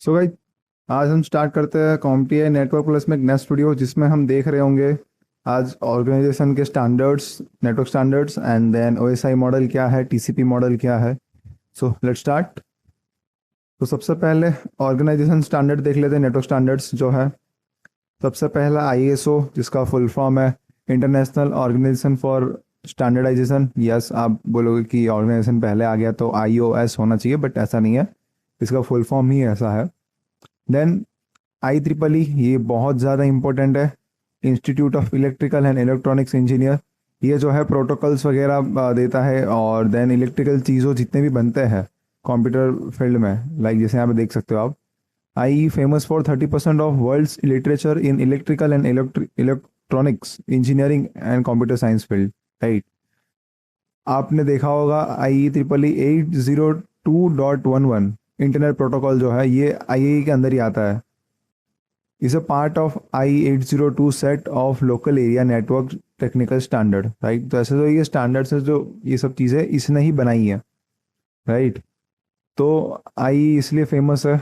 सो भाई, आज हम स्टार्ट करते हैं कॉम्पीआई नेटवर्क प्लस में एक नेक्स्ट वीडियो जिसमें हम देख रहे होंगे आज ऑर्गेनाइजेशन के standards, network standards and then OSI model क्या है, टीसीपी मॉडल क्या है। So let's start. तो सबसे पहले ऑर्गेनाइजेशन स्टैंडर्ड देख लेते हैं, नेटवर्क स्टैंडर्ड्स जो है। सबसे पहला आईएसओ, जिसका फुल फॉर्म है International Organization for Standardization. Yes, आप बोलोगे कि ऑर्गेनाइजेशन पहले आ गया तो आईओएस होना चाहिए, बट ऐसा नहीं है, इसका फुल फॉर्म ही ऐसा है। देन आई ट्रिपल ई, ये बहुत ज़्यादा इंपॉर्टेंट है, institute of electrical and electronics engineer. ये जो है प्रोटोकॉल्स वगैरह देता है। और देन इलेक्ट्रिकल चीज़ों जितने भी बनते हैं कंप्यूटर फील्ड में, लाइक जैसे यहाँ पे देख सकते हो आप, I famous for 30% of world's literature in electrical and electronics engineering and computer science field, right. आपने देखा होगा I triple E 802.11 internet protocol जो है, ये आई के अंदर ही आता है। is a part of I-802 set of local area network technical standard, right. तो ऐसे तो ये स्टैंडर्ड्स है जो ये सब चीज़ें इसने ही बनाई है, राइट। तो आई इसलिए फेमस है।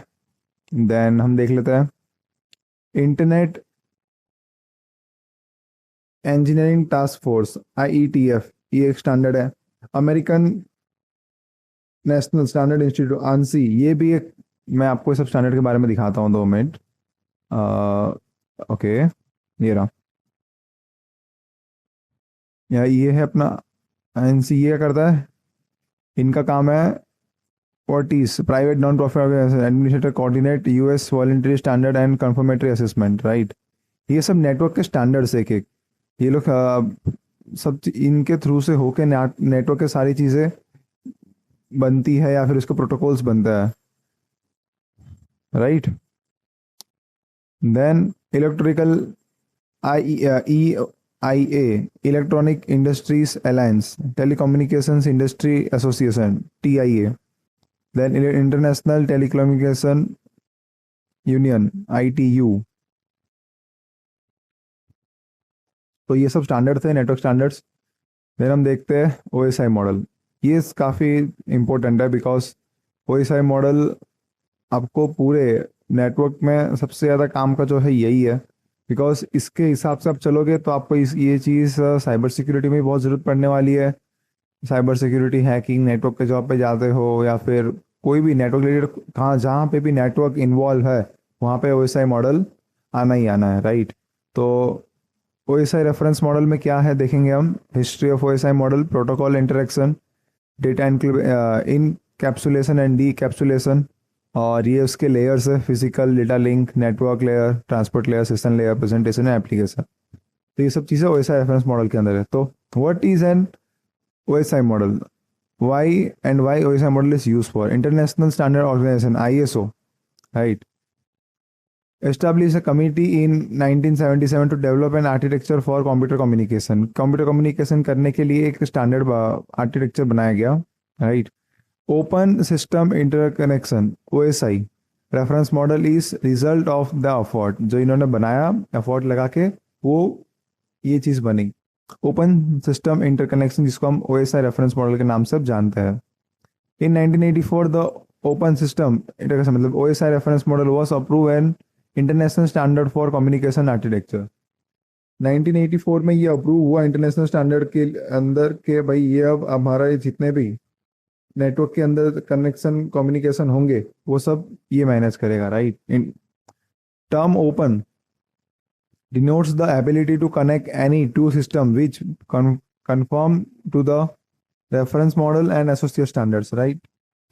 देन हम देख लेते हैं internet engineering task force, IETF, ये एक स्टैंडर्ड है। American national standard institute, ANSI, ये भी एक, मैं आपको इस सब स्टैंडर्ड के बारे में दिखाता हूँ, 2 मिनट। ओके, ये रहा। ये है अपना एनसी। ये क्या करता है, इनका काम है what private non profit organization administrator coordinate US voluntary standard and confirmatory assessment, right. ये सब नेटवर्क के स्टैंडर्ड्स एक एक, ये लोग सब इनके थ्रू से होके नेटवर्क के सारी चीज़ें बनती है या फिर उसके प्रोटोकॉल्स बनता है, right. Then electrical EIA, Electronic Industries Alliance, Telecommunications Industry Association, TIA। Then International Telecommunication Union, ITU। तो ये सब स्टैंडर्ड थे, नेटवर्क स्टैंडर्ड्स। देन हम देखते हैं OSI मॉडल। ये काफ़ी इम्पोर्टेंट है बिकॉज OSI मॉडल आपको पूरे नेटवर्क में सबसे ज़्यादा काम का जो है यही है। बिकॉज इसके हिसाब से आप चलोगे तो आपको ये चीज़ साइबर सिक्योरिटी में भी बहुत ज़रूरत पड़ने वाली है। साइबर सिक्योरिटी, हैकिंग, नेटवर्क के जॉब पे जाते हो या फिर कोई भी नेटवर्क रिलेटेड, कहाँ जहाँ पे भी नेटवर्क इन्वॉल्व है वहाँ पे OSI मॉडल आना ही आना है, राइट। तो OSI रेफरेंस मॉडल में क्या है देखेंगे हम। History of OSI model, protocol interaction, data in capsulation and D capsulation, और ये उसके लेयर्स है, physical, data link, network layer, transport layer, system layer, presentation and application. तो ये सब चीज़ें OSI रेफरेंस मॉडल के अंदर है। तो what is an OSI model, why OSI model is used for? International Standard Organization, ISO, right, established a committee in 1977 to develop an architecture for computer communication. Computer communication करने के लिए एक standard architecture बनाया गया, right. Open system interconnection, OSI reference model is result of the effort, जो इन्होंने बनाया, effort लगा के वो ये चीज़ बनी, ओपन सिस्टम इंटरकनेक्शन, जिसको हम OSI रेफरेंस मॉडल के नाम से अब जानते हैं। इन 1984 द ओपन सिस्टम इंटरकनेक्शन मतलब OSI reference model was approve an international standard for communication architecture. 1984 में ये अप्रूव हुआ इंटरनेशनल स्टैंडर्ड के अंदर के भाई ये अब हमारा ये जितने भी नेटवर्क के अंदर कनेक्शन कम्युनिकेशन होंगे वो सब ये मैनेज करेगा, right. In term open denotes the ability to connect any two system which conform to the reference model and associate standards, right।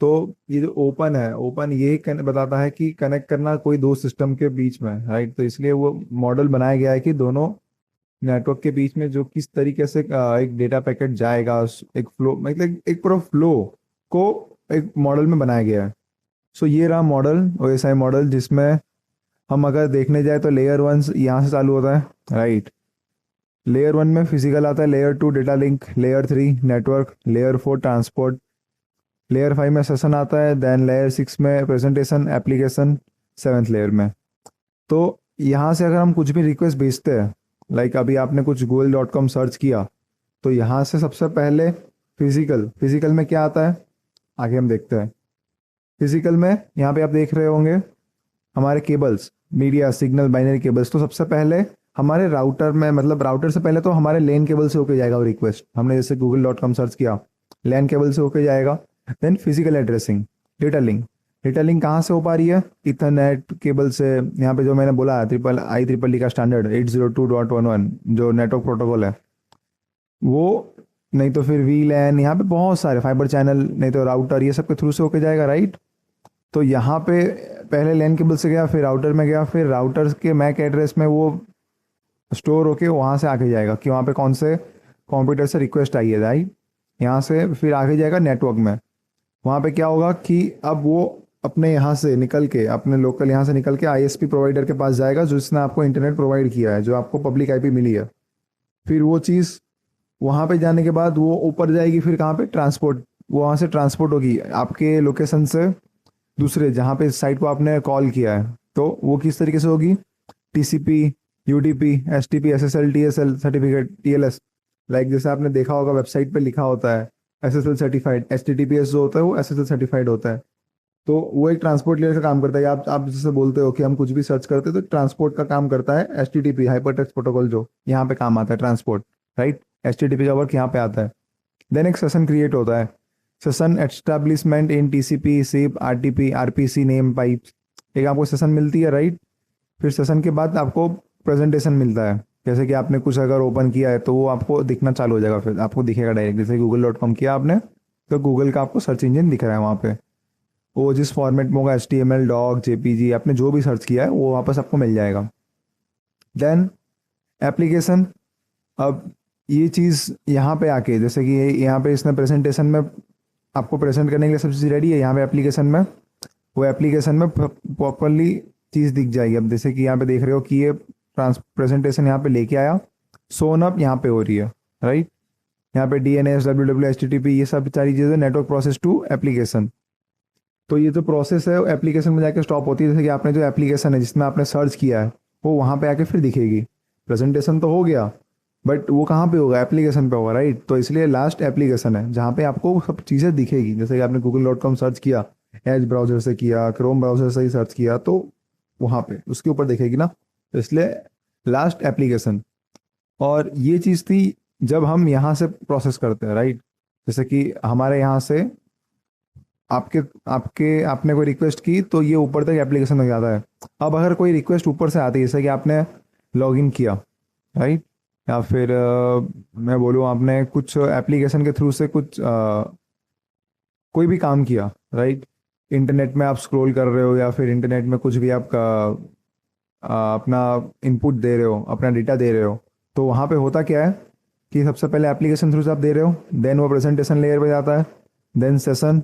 तो ये जो ओपन है, ओपन ये बताता है कि कनेक्ट करना कोई दो सिस्टम के बीच में, राइट। तो इसलिए वो मॉडल बनाया गया है कि दोनों नेटवर्क के बीच में जो किस तरीके से एक डेटा पैकेट जाएगा, एक फ्लो, मतलब एक पूरा फ्लो को एक मॉडल में बनाया गया है। सो ये रहा मॉडल, OSI मॉडल, जिसमें हम अगर देखने जाए तो लेयर 1 यहाँ से चालू होता है, राइट। लेयर 1 में फिजिकल आता है, layer 2 data link, layer 3 network, layer 4 transport, layer 5 में सेशन आता है, देन लेयर 6 में प्रेजेंटेशन एप्लीकेशन, 7th लेयर में। तो यहाँ से अगर हम कुछ भी रिक्वेस्ट भेजते हैं, लाइक अभी आपने कुछ google.com सर्च किया, तो यहाँ से सबसे पहले फिजिकल में क्या आता है आगे हम देखते हैं। फिजिकल में यहाँ पे आप देख रहे होंगे हमारे cables, media signal binary cables, तो सबसे पहले हमारे राउटर में, मतलब राउटर से पहले तो हमारे लैन केबल से होके जाएगा वो रिक्वेस्ट। हमने जैसे google.com सर्च किया, लैन केबल से होके जाएगा। Then physical addressing, data link. Data link कहाँ से हो पा रही है? इथरनेट केबल से। यहाँ पे जो मैंने बोला IEEE का स्टैंडर्ड 802.11 जो नेटवर्क प्रोटोकॉल है वो, नहीं तो फिर VLAN, यहाँ पे बहुत सारे फाइबर चैनल, नहीं तो राउटर, ये सब के थ्रू से होके जाएगा, राइट। तो यहाँ पे पहले लैन केबल से गया, फिर राउटर में गया, फिर राउटर के मैक एड्रेस में वो स्टोर होके वहाँ से आके जाएगा कि वहाँ पे कौन से कंप्यूटर से रिक्वेस्ट आई है, राइट। यहाँ से फिर आगे जाएगा नेटवर्क में। वहाँ पे क्या होगा कि अब वो अपने यहाँ से निकल के, अपने लोकल यहाँ से निकल के ISP प्रोवाइडर के पास जाएगा जिसने आपको इंटरनेट प्रोवाइड किया है, जो आपको पब्लिक IP मिली है। फिर वो चीज़ वहाँ पे जाने के बाद वो ऊपर जाएगी, फिर कहाँ पे? ट्रांसपोर्ट। वो वहाँ से ट्रांसपोर्ट होगी आपके लोकेशन से दूसरे जहाँ पे साइट को आपने कॉल किया है। तो वो किस तरीके से होगी? TCP, UDP, STP, SSL, TSL certificate, TLS। Like जैसे आपने देखा होगा वेबसाइट पे लिखा होता है SSL सर्टिफाइड, HTTPS जो होता है वो SSL सर्टिफाइड होता है। तो वो एक ट्रांसपोर्ट लेयर का काम करता है। आप जैसे बोलते हो कि हम कुछ भी सर्च करते हैं तो ट्रांसपोर्ट का काम करता है HTTP, हाइपरटेक्स्ट प्रोटोकॉल, जो यहाँ पे काम आता है, ट्रांसपोर्ट, राइट। HTTP का वर्क यहाँ पे आता है। देन एक सेशन क्रिएट होता है, सेशन एस्टैब्लिशमेंट इन TCP, SIP, RTP, RPC name pipes. एक आपको सेशन मिलती है, राइट। फिर सेशन के बाद आपको प्रेजेंटेशन मिलता है, जैसे कि आपने कुछ अगर ओपन किया है तो वो आपको दिखना चालू हो जाएगा, फिर आपको दिखेगा डायरेक्ट। जैसे google.com किया आपने तो गूगल का आपको सर्च इंजन दिख रहा है वहाँ पे, वो जिस फॉर्मेट में होगा, HTML, डॉक, JPG, आपने जो भी सर्च किया है वो वापस आपको मिल जाएगा। Then application. अब ये चीज़ यहाँ पे आके, जैसे कि यहाँ पे इसने प्रेजेंटेशन में आपको प्रेजेंट करने के लिए सब चीज़ रेडी है, यहाँ पे एप्लीकेशन में, वो एप्लीकेशन में प्रॉपरली चीज़ दिख जाएगी। अब जैसे कि यहाँ पे देख रहे हो कि ये प्रेजेंटेशन यहाँ पे लेके आया, सोन अप यहाँ पे हो रही है, राइट। यहाँ पे DNS, WWW, HTTP, ये सब सारी चीज़ें नेटवर्क प्रोसेस टू एप्लीकेशन। तो ये जो प्रोसेस है एप्लीकेशन में जाके स्टॉप होती है। जैसे कि आपने जो एप्लीकेशन है जिसमें आपने सर्च किया है वो वहाँ पे आके फिर दिखेगी। प्रेजेंटेशन तो हो गया बट वो कहाँ पे होगा? एप्लीकेशन पे होगा, राइट। तो इसलिए लास्ट एप्लीकेशन है जहाँ पे आपको सब चीज़ें दिखेगी। जैसे कि आपने google.com सर्च किया, एज ब्राउजर से किया, क्रोम ब्राउजर से ही सर्च किया, तो वहाँ पे उसके ऊपर दिखेगी ना। तो इसलिए लास्ट एप्लीकेशन। और ये चीज़ थी जब हम यहाँ से प्रोसेस करते हैं, राइट। जैसे कि हमारे यहाँ से आपके आपके आपने कोई रिक्वेस्ट की तो ये ऊपर तक एप्लीकेशन में जाता है। अब अगर कोई रिक्वेस्ट ऊपर से आती है, जैसे कि आपने लॉगिन किया, राइट, या फिर मैं बोलूँ आपने कुछ एप्लीकेशन के थ्रू से कुछ कोई भी काम किया, राइट। इंटरनेट में आप स्क्रॉल कर रहे हो या फिर इंटरनेट में कुछ भी आपका अपना इनपुट दे रहे हो, अपना डेटा दे रहे हो, तो वहाँ पे होता क्या है कि सबसे पहले एप्लीकेशन थ्रू से आप दे रहे हो, देन वो प्रेजेंटेशन लेयर पे जाता है, देन सेशन,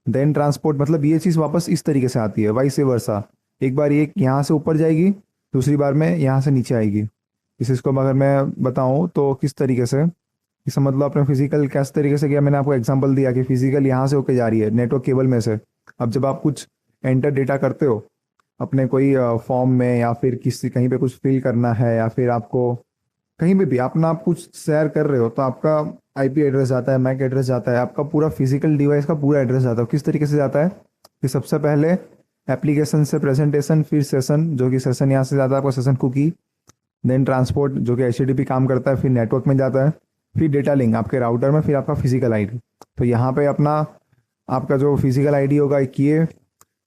देन ट्रांसपोर्ट। मतलब ये चीज़ वापस इस तरीके से आती है, वाइस वर्सा। एक बार ये यहाँ से ऊपर जाएगी, दूसरी बार में यहाँ से नीचे आएगी। इस चीज़ को अगर मैं बताऊँ तो किस तरीके से, इसका मतलब अपने फिजिकल किस तरीके से किया, मैंने आपको एग्जांपल दिया कि फिजिकल यहाँ से होके जा रही है नेटवर्क केबल में से। अब जब आप कुछ एंटर डेटा करते हो अपने कोई फॉर्म में, या फिर किसी कहीं पे कुछ फिल करना है, या फिर आपको कहीं पे भी अपना आप कुछ शेयर कर रहे हो, तो आपका IP एड्रेस जाता है, मैक एड्रेस जाता है, आपका पूरा फिजिकल डिवाइस का पूरा एड्रेस जाता है। किस तरीके से जाता है कि सबसे पहले एप्लीकेशन से प्रेजेंटेशन, फिर सेशन, जो कि सेशन यहाँ से जाता है आपका सेशन कुकी, देन ट्रांसपोर्ट जो कि HTTP काम करता है, फिर नेटवर्क में जाता है, फिर डेटा लिंक आपके राउटर में, फिर आपका फिजिकल ID। तो यहाँ पे अपना आपका जो फिजिकल ID होगा एक ये,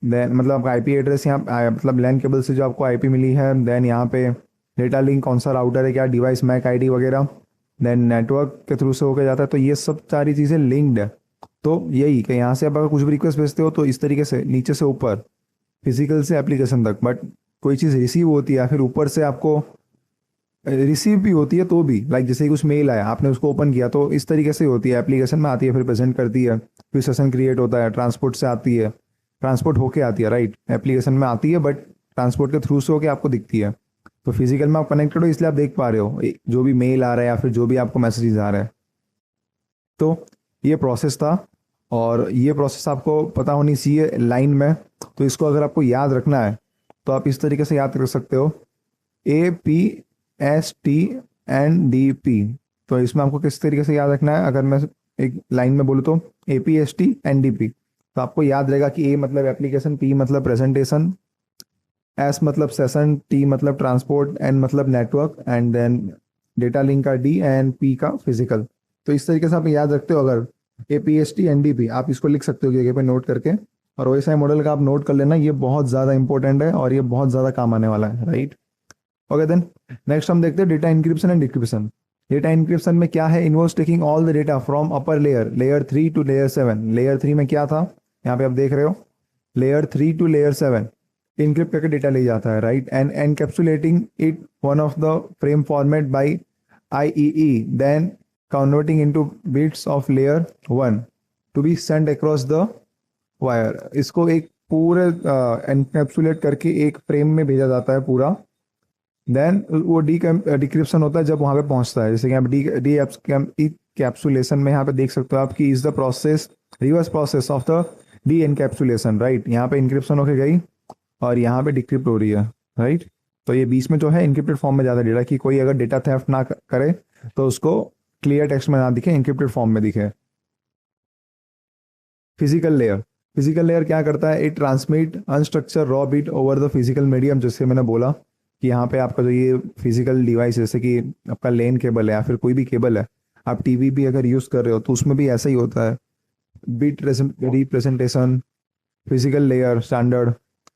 देन मतलब आपका IP एड्रेस यहाँ मतलब लैन केबल से जो आपको IP मिली है, देन यहाँ पे डेटा लिंक कौन सा राउटर है, क्या डिवाइस, मैक ID वगैरह, देन नेटवर्क के थ्रू से होकर जाता है। तो ये सब सारी चीज़ें लिंक्ड है। तो यही कि यहाँ से आप अगर कुछ भी रिक्वेस्ट भेजते हो तो इस तरीके से नीचे से ऊपर, फिजिकल से एप्लीकेशन तक। बट कोई चीज़ रिसीव होती है या फिर ऊपर से आपको रिसीव भी होती है तो भी, लाइक जैसे ही कुछ मेल आया, आपने उसको ओपन किया, तो इस तरीके से होती है, एप्लीकेशन में आती है, फिर प्रेजेंट करती है, फिर सेशन क्रिएट होता है, ट्रांसपोर्ट से आती है, ट्रांसपोर्ट होके आती है, राइट। एप्लीकेशन में आती है बट ट्रांसपोर्ट के थ्रू से होके आपको दिखती है। तो फिजिकल में आप कनेक्टेड हो इसलिए आप देख पा रहे हो जो भी मेल आ रहा है या फिर जो भी आपको मैसेजेस आ रहा है। तो ये प्रोसेस था, और ये प्रोसेस आपको पता होनी चाहिए लाइन में। तो इसको अगर आपको याद रखना है तो आप इस तरीके से याद कर सकते हो, APSTNDP। तो इसमें आपको किस तरीके से याद रखना है, अगर मैं एक लाइन में बोलूँ तो APSTNDP। तो आपको याद रहेगा कि A मतलब एप्लीकेशन, P मतलब प्रेजेंटेशन, एस मतलब सेशन, टी मतलब ट्रांसपोर्ट, एन मतलब network, and then data link का डी, एंड पी का फिजिकल। तो इस तरीके से आप याद रखते हो। अगर A P S T N D P आप इसको लिख सकते हो जगह पे नोट करके, और ओएसआई मॉडल का आप नोट कर लेना, ये बहुत ज़्यादा इंपॉर्टेंट है और ये बहुत ज़्यादा काम आने वाला है, राइट। ओके देन नेक्स्ट हम देखते हैं data encryption and decryption. Data encryption में क्या है, involves taking all the data from upper layer, layer 3 to layer 7। Layer 3 में क्या था, यहाँ पे आप देख रहे हो, लेयर 3 टू लेयर 7 इनक्रिप्ट करके डेटा ले जाता है, right, and encapsulating it one of the frame format by IEEE, then converting into bits of layer 1 to be send across the wire. इसको एक पूरे एनकैप्सुलेट करके एक फ्रेम में भेजा जाता है पूरा। देन वो डिक्रिप्शन होता है जब वहां पे पहुंचता है। जैसे कि आप डी कैप्सुलेशन में यहाँ पे देख सकते हो आप कि is the process, reverse process of the D encapsulation, right. यहाँ पे इंक्रिप्शन होके गई और यहाँ पे डिक्रिप्ट हो रही है, राइट। तो ये बीच में जो है इनक्रिप्टेड फॉर्म में ज़्यादा डेटा, कि कोई अगर डेटा थेफ्ट ना करे तो उसको क्लियर टेक्स्ट में ना दिखे, इंक्रिप्टेड फॉर्म में दिखे। फिजिकल लेयर, फिजिकल लेयर क्या करता है, it transmit unstructured raw bit over the physical medium. जैसे मैंने बोला कि यहाँ पे आपका जो ये फिजिकल डिवाइस, जैसे कि आपका लेन केबल है या फिर कोई भी केबल है, आप टीवी भी अगर यूज़ कर रहे हो तो उसमें भी ऐसा ही होता है। Bit representation, physical layer standard,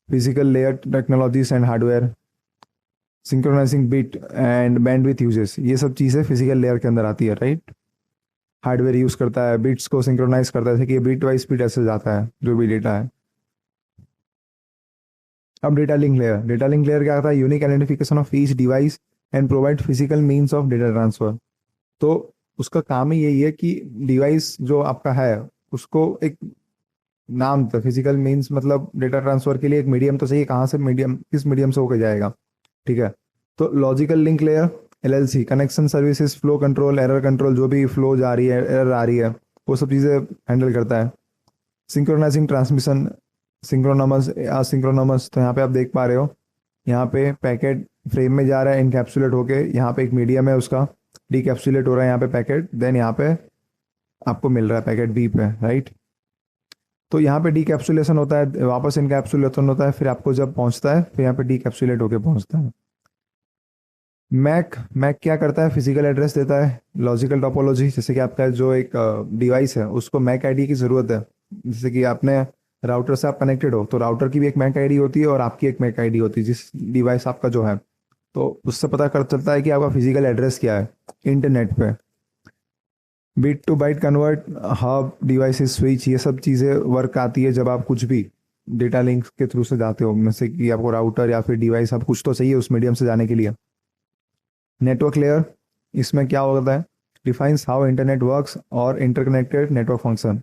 physical layer technologies and hardware, synchronising bit and bandwidth uses, ये सब चीज़ें फिजिकल लेयर के अंदर आती है, राइट। हार्डवेयर यूज़ करता है, बिट्स को सिंक्रोनाइज करता है, जैसे कि बिट वाइज स्पीड ऐसे जाता है जो भी डेटा है। अब data link layer, data link layer क्या करता है, unique identification of each device and provide physical means of data transfer. तो उसका काम ही यही है कि डिवाइस जो आपका है उसको एक नाम था, फिजिकल मीन्स मतलब डेटा ट्रांसफर के लिए एक मीडियम तो चाहिए, कहाँ से मीडियम, किस मीडियम से होकर जाएगा, ठीक है। तो logical link layer, LLC, connection services, flow control, error control, जो भी फ्लो जा रही है, एरर आ रही है, वो सब चीज़ें हैंडल करता है। सिंक्रोनाइजिंग ट्रांसमिशन, सिंक्रोनमस असिंक्रोनमस, तो यहाँ पे आप देख पा रहे हो, यहाँ पे पैकेट फ्रेम में जा रहा है इनकैप्सुलेट होके, यहाँ पे एक मीडियम है उसका, डिकैप्सुलेट हो रहा है यहाँ पे पैकेट, देन यहाँ पे आपको मिल रहा है पैकेट बी पे, राइट। तो यहाँ पे डीकैप्सुलेशन होता है, वापस इनकैप्सुलेशन होता है, फिर आपको जब पहुँचता है फिर यहाँ पे डीकैप्सुलेट होके पहुँचता है। मैक, मैक क्या करता है, फिजिकल एड्रेस देता है। लॉजिकल टोपोलॉजी, जैसे कि आपका जो एक डिवाइस है उसको मैक आईडी की ज़रूरत है। जैसे कि आपने राउटर से आप कनेक्टेड हो तो राउटर की भी एक मैक आईडी होती है और आपकी एक मैक आईडी होती है जिस डिवाइस आपका जो है, तो उससे पता कर चलता है कि आपका फिजिकल एड्रेस क्या है इंटरनेट पे। Bit to byte convert, hub, devices, switch, ये सब चीज़ें वर्क आती है जब आप कुछ भी डेटा लिंक के थ्रू से जाते हो, जैसे कि आपको राउटर या फिर डिवाइस, आप कुछ तो चाहिए उस मीडियम से जाने के लिए। नेटवर्क लेयर, इसमें क्या होता है, डिफाइंस हाउ इंटरनेट वर्क्स और इंटरकनेक्टेड नेटवर्क फंक्शन।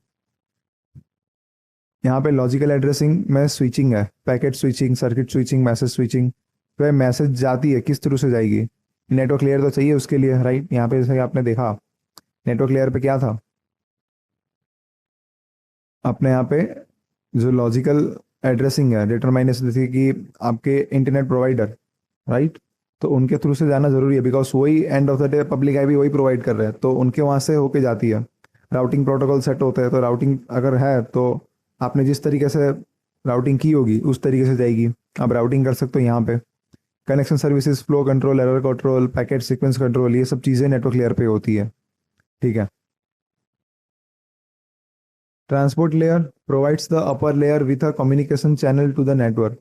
यहाँ पे लॉजिकल एड्रेसिंग में स्विचिंग है, packet switching, circuit switching, message switching. तो मैसेज जाती है किस थ्रू से जाएगी, नेटवर्क लेयर तो चाहिए उसके लिए, राइट। यहाँ पे जैसे कि आपने देखा नेटवर्क लेयर पे क्या था, अपने यहाँ पे जो लॉजिकल एड्रेसिंग है, डिटरमाइनेशन, जैसे कि आपके इंटरनेट प्रोवाइडर, राइट, तो उनके थ्रू से जाना जरूरी है बिकॉज वही end of the day public IP वही प्रोवाइड कर रहे हैं, तो उनके वहाँ से होके जाती है। राउटिंग प्रोटोकॉल सेट होते हैं, तो राउटिंग अगर है तो आपने जिस तरीके से राउटिंग की होगी उस तरीके से जाएगी, आप राउटिंग कर सकते हो यहाँ पे। Connection services, flow control, error control, packet sequence control, ये सब चीज़ें नेटवर्क लेयर पे होती है, ठीक है। Transport layer provides the upper layer with a communication channel to the network.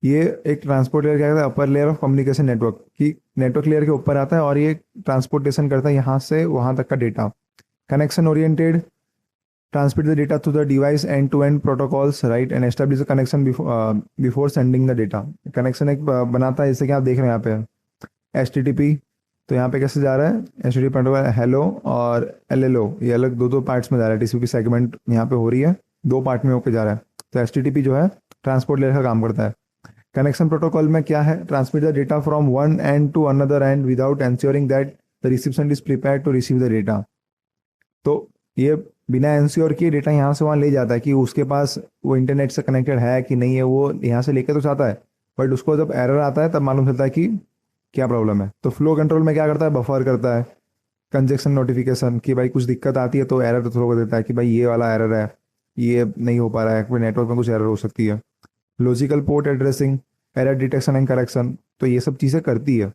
ये एक ट्रांसपोर्ट लेयर क्या करता है, upper layer of communication network, की नेटवर्क लेयर के ऊपर आता है और ये ट्रांसपोर्टेशन करता है यहाँ से वहाँ तक का डेटा। Connection oriented, transmit the data to the device end to end protocols, right, and establish the connection before sending the data. Connection एक बनाता है, जैसे कि आप देख रहे हैं यहाँ पे HTTP, तो यहाँ पे कैसे जा रहा है, HTTP प्रोटोकॉल हेलो और LLO, ये अलग दो दो पार्ट्स में जा रहा है, TCP सेगमेंट यहाँ पे हो रही है, दो पार्ट में होकर जा रहा है। तो HTTP जो है ट्रांसपोर्ट लेयर का काम करता है। कनेक्शन प्रोटोकॉल में क्या है, transmit the data from one end to another end without ensuring that the reception is prepare to receive the data. तो ये बिना एंश्योर किए डेटा यहाँ से वहाँ ले जाता है कि उसके पास वो इंटरनेट से कनेक्टेड है कि नहीं है, वो यहाँ से लेके तो चाहता है, बट उसको जब एरर आता है तब मालूम चलता है कि क्या प्रॉब्लम है। तो फ्लो कंट्रोल में क्या करता है, बफर करता है, कंजेक्शन नोटिफिकेशन, कि भाई कुछ दिक्कत आती है तो एरर तो थ्रो कर देता है कि भाई ये वाला एरर है, ये नहीं हो पा रहा है, कोई नेटवर्क में कुछ एरर हो सकती है। Logical port addressing, error detection and correction, तो ये सब चीज़ें करती है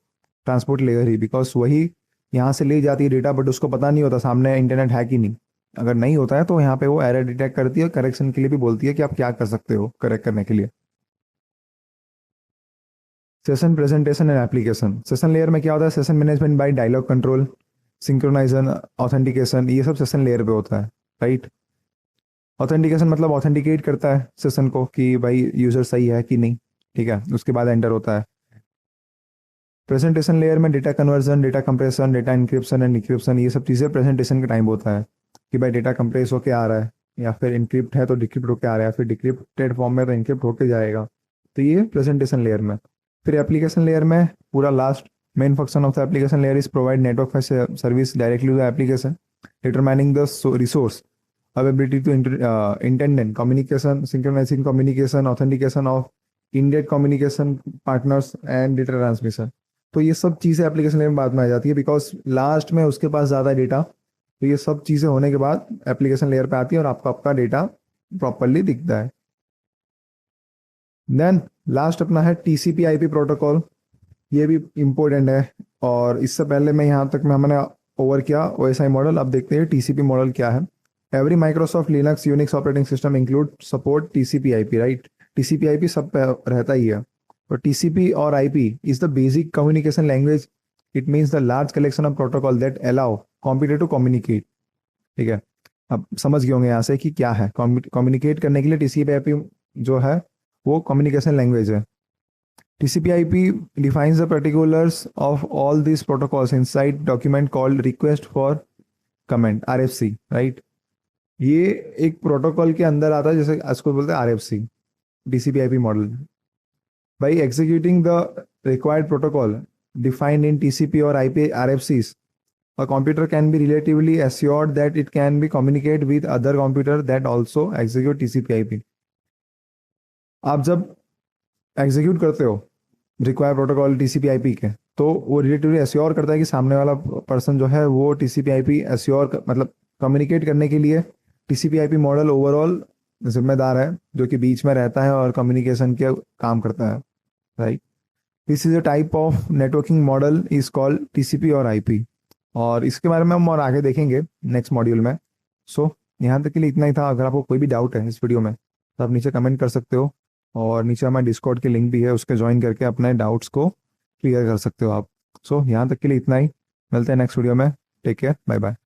ट्रांसपोर्ट लेयर ही, बिकॉज वही यहाँ से ले जाती है डेटा, बट उसको पता नहीं होता सामने इंटरनेट है कि नहीं। अगर नहीं होता है तो यहाँ पे वो एरर डिटेक्ट करती है, करेक्शन के लिए भी बोलती है कि आप क्या कर सकते हो करेक्ट करने के लिए। Session presentation and application, session layer में क्या होता है, session management by dialogue control, synchronization, authentication, ये सब सेशन लेयर पे होता है, राइट। ऑथेंटिकेशन मतलब ऑथेंटिकेट करता है सेशन को कि भाई यूजर सही है कि नहीं, ठीक है, उसके बाद एंटर होता है। प्रेजेंटेशन लेयर में data conversion, data compression, data encryption and decryption, ये सब चीज़ें प्रेजेंटेशन के टाइम होता है कि भाई डेटा कंप्रेस होके आ रहा है, या फिर इनक्रिप्ट है तो डिक्रिप्ट होके आ रहा है, या फिर डिक्रिप्टेड फॉर्म में तो इनक्रिप्ट होके जाएगा, तो ये प्रेजेंटेशन लेयर में। फिर एप्लीकेशन लेयर में पूरा last main function of the application layer is provide network service directly to the application, determining the resource availability to intendant communication, synchronizing communication, authentication of indirect communication partners and data transmission। तो ये सब चीज़ें application layer में बाद में आ जाती है, because last में उसके पास ज़्यादा डेटा, तो ये सब चीज़ें होने के बाद एप्लीकेशन लेयर पे आती है और आपको आपका डेटा प्रॉपरली दिखता है। देन लास्ट अपना है टीसीपी आईपी प्रोटोकॉल, ये भी इम्पोर्टेंट है। और इससे पहले मैं यहाँ तक में हमने ओवर किया ओएसआई मॉडल, अब देखते हैं टीसीपी मॉडल क्या है। Every Microsoft Linux Unix operating system include support TCP IP, right. TCP IP सब पे रहता ही है। और टीसीपी और IP is the basic communication language, it means the large collection of protocol that allow computer to communicate, ठीक है। अब समझ गए होंगे यहाँ से कि क्या है कम्युनिकेट करने के लिए टीसीपी आईपी जो है वो कम्युनिकेशन लैंग्वेज है। TCP IP defines the particulars of all these protocols inside document called request for comment, RFC, right। ये एक प्रोटोकॉल के अंदर आता है, जैसे इसको बोलते हैं RFC, TCP IP model. By executing the required protocol defined in TCP or IP RFCs, a computer can be relatively assured that it can be communicate with other computer that also execute TCP IP। आप जब execute करते हो require protocol TCP IP के, तो वो relatively assure करता है कि सामने वाला पर्सन जो है वो टीसीपी आईपी एश्योर मतलब कम्युनिकेट करने के लिए टीसीपी आईपी मॉडल ओवरऑल जिम्मेदार है, जो कि बीच में रहता है और कम्युनिकेशन के काम करता है, right. This is a type of networking model is called TCP और आईपी, और इसके बारे में हम और आगे देखेंगे नेक्स्ट मॉड्यूल में। सो यहाँ तक के लिए इतना ही था। अगर आपको कोई भी डाउट है इस वीडियो में तो आप नीचे कमेंट कर सकते हो, और नीचे हमारे डिस्कॉर्ड की लिंक भी है, उसके ज्वाइन करके अपने डाउट्स को क्लियर कर सकते हो आप। सो यहाँ तक के लिए इतना ही, मिलते हैं नेक्स्ट वीडियो में। Take care, bye bye.